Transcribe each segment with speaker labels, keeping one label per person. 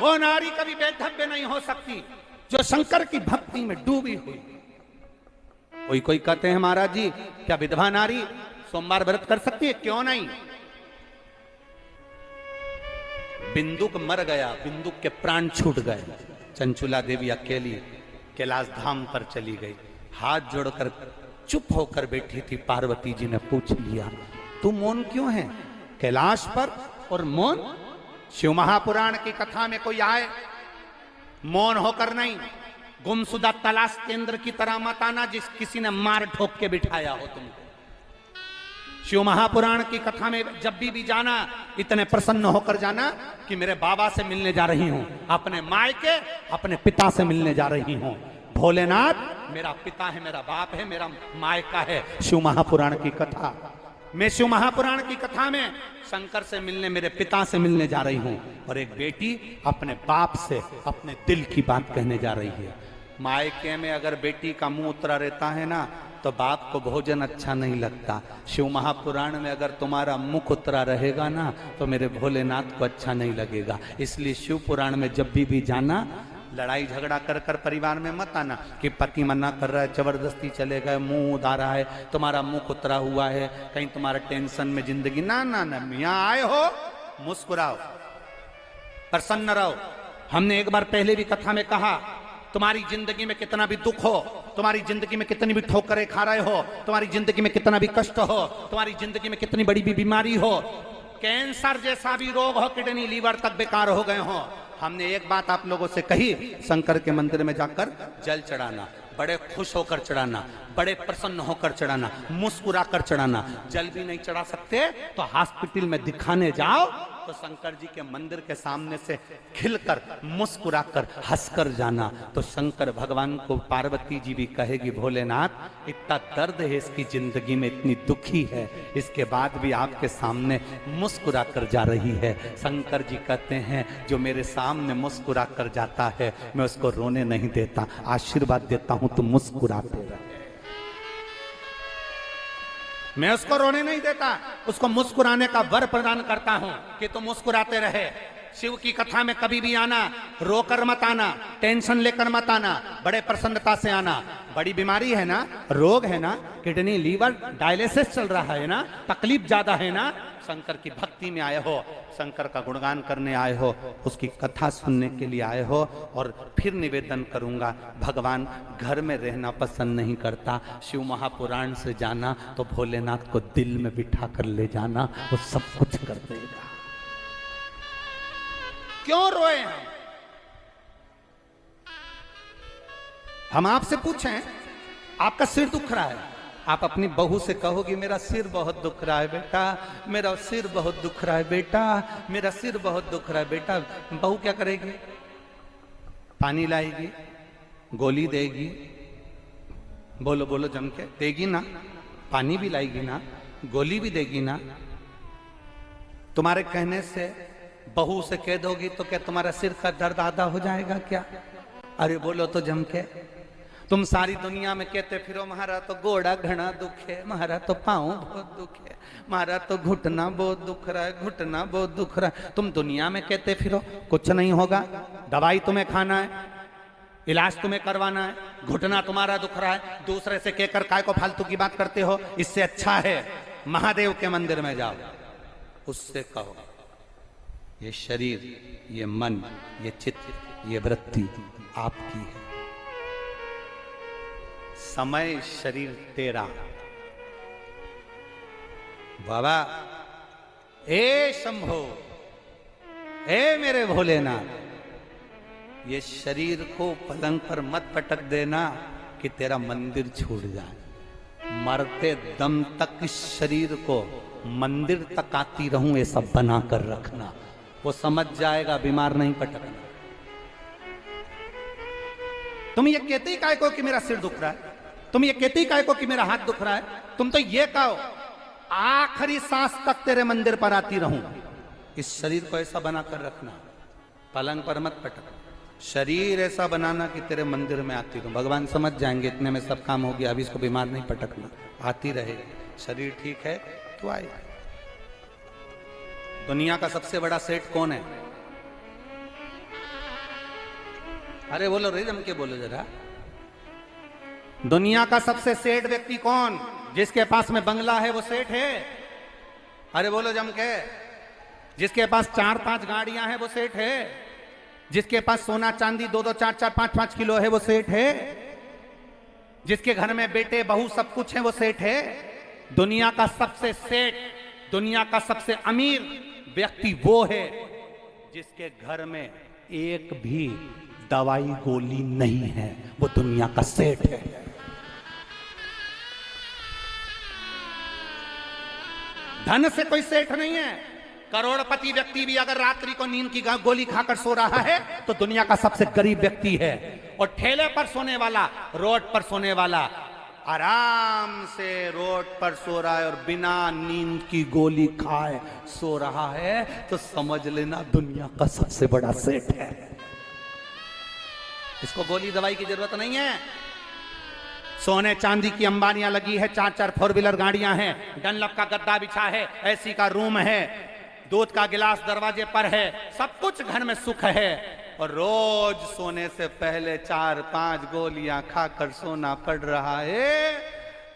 Speaker 1: वो नारी कभी बेधव्य नहीं हो सकती जो शंकर की भक्ति में डूबी हुई। कोई कहते हैं महाराज जी क्या विधवा नारी सोमवार व्रत कर सकती है? क्यों नहीं। बिंदुक मर गया, बिंदुक के प्राण छूट गए, चंचुला देवी अकेली कैलाश धाम पर चली गई। हाथ जोड़कर चुप होकर बैठी थी। पार्वती जी ने पूछ लिया तू मौन क्यों है कैलाश पर? और मौन? शिव महापुराण की कथा में कोई आए मौन होकर नहीं। गुमशुदा तलाश केंद्र की तरह मत आना जिस किसी ने मार ठोक के बिठाया हो तुमको। शिव महापुराण की कथा में जब भी जाना इतने प्रसन्न होकर जाना कि मेरे बाबा से मिलने जा रही हूं, अपने मायके अपने पिता से मिलने जा रही हूं। भोलेनाथ मेरा पिता है, मेरा बाप है, मेरा मायका है। शिव महापुराण की कथा मैं शिव महापुराण की कथा में शंकर से मिलने, मेरे पिता से मिलने जा रही हूं। और एक बेटी अपने बाप से अपने दिल की बात कहने जा रही है। मायके में अगर बेटी का मुंह उतरा रहता है ना तो बाप को भोजन अच्छा नहीं लगता। शिव महापुराण में अगर तुम्हारा मुख उतरा रहेगा ना तो मेरे भोलेनाथ को अच्छा नहीं लगेगा। इसलिए शिव पुराण में जब भी जाना लड़ाई झगड़ा कर कर परिवार में मत आना कि पति मना कर रहा है, जबरदस्ती चले गए, मुंह उधारा है, तुम्हारा मुख उतरा हुआ है, कहीं तुम्हारा टेंशन में जिंदगी। ना ना ना, यहाँ आए हो मुस्कुराओ, प्रसन्न रहो। हमने एक बार पहले भी कथा में कहा तुम्हारी जिंदगी में कितना भी दुख हो, तुम्हारी जिंदगी में कितनी भी ठोकरें खा रहे हो, तुम्हारी जिंदगी में कितना भी कष्ट हो, तुम्हारी जिंदगी में कितनी बड़ी भी बीमारी हो, कैंसर जैसा भी रोग हो, किडनी लीवर तक बेकार हो गए हो, हमने एक बात आप लोगों से कही, शंकर के मंदिर में जाकर जल चढ़ाना, बड़े खुश होकर चढ़ाना, बड़े प्रसन्न होकर चढ़ाना, मुस्कुरा कर चढ़ाना। जल भी नहीं चढ़ा सकते तो हॉस्पिटल में दिखाने जाओ तो शंकर जी के मंदिर के सामने से खिलकर मुस्कुराकर हंसकर जाना। तो शंकर भगवान को पार्वती जी भी कहेगी भोलेनाथ इतना दर्द है इसकी जिंदगी में, इतनी दुखी है, इसके बाद भी आपके सामने मुस्कुरा कर जा रही है। शंकर जी कहते हैं जो मेरे सामने मुस्कुरा कर जाता है मैं उसको रोने नहीं देता, आशीर्वाद देता हूं तुम मुस्कुराते रहे। मैं उसको रोने नहीं देता, उसको मुस्कुराने का वर प्रदान करता हूं कि तुम मुस्कुराते रहे। शिव की कथा में कभी भी आना, रोकर मत आना, टेंशन लेकर मत आना, बड़े प्रसन्नता से आना। बड़ी बीमारी है ना, रोग है ना, किडनी लीवर डायलिसिस चल रहा है ना, तकलीफ ज्यादा है ना, शंकर की भक्ति में आए हो, शंकर का गुणगान करने आए हो, उसकी कथा सुनने के लिए आए हो। और फिर निवेदन करूंगा भगवान घर में रहना पसंद नहीं करता, शिव महापुराण से जाना तो भोलेनाथ को दिल में बिठा कर ले जाना, वो सब कुछ कर देगा। क्यों रोए हम आपसे पूछें, आपका सिर दुख रहा है, आप अपनी बहू से कहोगी मेरा सिर बहुत दुख रहा है बेटा, मेरा सिर बहुत दुख रहा है बेटा, मेरा सिर बहुत दुख रहा है बेटा। बहू क्या करेगी? पानी लाएगी, गोली देगी, बोलो बोलो जम के देगी ना, पानी भी लाएगी ना, गोली भी देगी ना। तुम्हारे कहने से बहू से कह दोगी तो क्या तुम्हारा सिर का दर्द आधा हो जाएगा क्या? अरे बोलो तो जम के। तुम सारी दुनिया में कहते फिरो महारा तो गोड़ा घना दुख है, महारा तो पाँव बहुत दुख है, महारा तो घुटना बहुत दुख रहा है, घुटना बहुत दुख रहा है। तुम दुनिया में कहते फिरो, कुछ नहीं होगा, दवाई तुम्हें खाना है, इलाज तुम्हें करवाना है, घुटना तुम्हारा दुख रहा है, दूसरे से कहकर काय को फालतू की बात करते हो। इससे अच्छा है महादेव के मंदिर में जाओ, उससे कहो ये शरीर, ये मन, ये चित्त, ये वृत्ति आपकी है, समय शरीर तेरा। बाबा ए शंभो, ए मेरे भोलेनाथ, ये शरीर को पलंग पर मत पटक देना कि तेरा मंदिर छूट जाए। मरते दम तक इस शरीर को मंदिर तक आती रहूं ये सब बना कर रखना, वो समझ जाएगा, बीमार नहीं पटकना। तुम ये कहते ही काय को कि मेरा सिर दुख रहा है, तुम ये कहते ही काय को कि मेरा हाथ दुख रहा है, तुम तो ये कहो आखिरी सांस तक तेरे मंदिर पर आती रहूं। इस शरीर को ऐसा बनाकर रखना, पलंग पर मत पटकना, शरीर ऐसा बनाना कि तेरे मंदिर में आती रहूं। भगवान समझ जाएंगे इतने में सब काम हो गया, अभी इसको बीमार नहीं पटकना, आती रहे, शरीर ठीक है तो आए। दुनिया का सबसे बड़ा सेठ कौन है? अरे बोलो रे, जम के बोलो जरा। दुनिया का सबसे सेठ व्यक्ति कौन? जिसके पास में बंगला है वो सेठ है। अरे बोलो जम के। जिसके पास 4-5 गाड़ियां हैं वो सेठ है। जिसके पास सोना चांदी 2-2, 4-4, 5-5 किलो है वो सेठ है। जिसके घर में बेटे बहू सब कुछ है वो सेठ है। दुनिया का सबसे सेठ, दुनिया का सबसे अमीर व्यक्ति वो है जिसके घर में एक भी दवाई गोली नहीं है, वो दुनिया का सेठ है। धन से कोई सेठ नहीं है। करोड़पति व्यक्ति भी अगर रात्रि को नींद की गोली खाकर सो रहा है तो दुनिया का सबसे गरीब व्यक्ति है। और ठेले पर सोने वाला, रोड पर सोने वाला, आराम से रोड पर सो रहा है और बिना नींद की गोली खाए सो रहा है, तो समझ लेना दुनिया का सबसे बड़ा सेठ है। इसको गोली दवाई की जरूरत नहीं है। सोने चांदी की अंबानियां लगी है, 4-4 4 व्हीलर गाड़ियां हैं, डनलप का गद्दा बिछा है, एसी का रूम है, दूध का गिलास दरवाजे पर है, सब कुछ घर में सुख है। और रोज सोने से पहले 4-5 गोलियां खाकर सोना पड़ रहा है,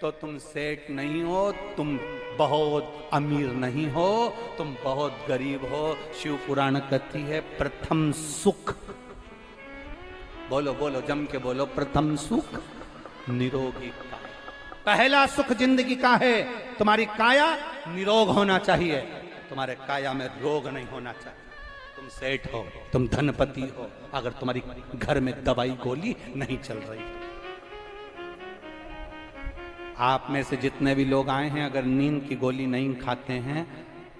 Speaker 1: तो तुम सेठ नहीं हो, तुम बहुत अमीर नहीं हो, तुम बहुत गरीब हो। शिव पुराण कहती है प्रथम सुख, बोलो बोलो जम के बोलो, प्रथम सुख निरोगी काया। पहला सुख जिंदगी का है तुम्हारी काया निरोग होना चाहिए, तुम्हारे काया में रोग नहीं होना चाहिए। तुम सेठ हो, तुम धनपति हो, अगर तुम्हारी घर में दवाई गोली नहीं चल रही। आप में से जितने भी लोग आए हैं, अगर नींद की गोली नहीं खाते हैं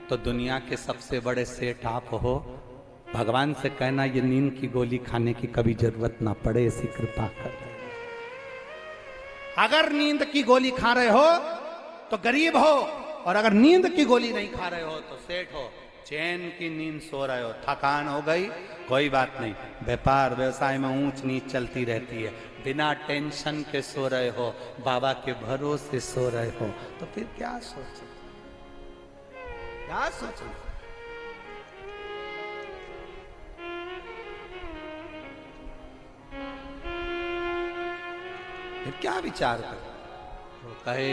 Speaker 1: तो दुनिया के सबसे बड़े सेठ आप हो। भगवान से कहना ये नींद की गोली खाने की कभी जरूरत ना पड़े, ऐसी कृपा कर। अगर नींद की गोली खा रहे हो तो गरीब हो, और अगर नींद की गोली नहीं खा रहे हो तो सेठ हो। चैन की नींद सो रहे हो, थकान हो गई, कोई बात नहीं, व्यापार व्यवसाय में ऊंच नीच चलती रहती है, बिना टेंशन के सो रहे हो, बाबा के भरोसे सो रहे हो, तो फिर क्या सोचो, क्या सोचो। फिर क्या विचार करो। तो कहे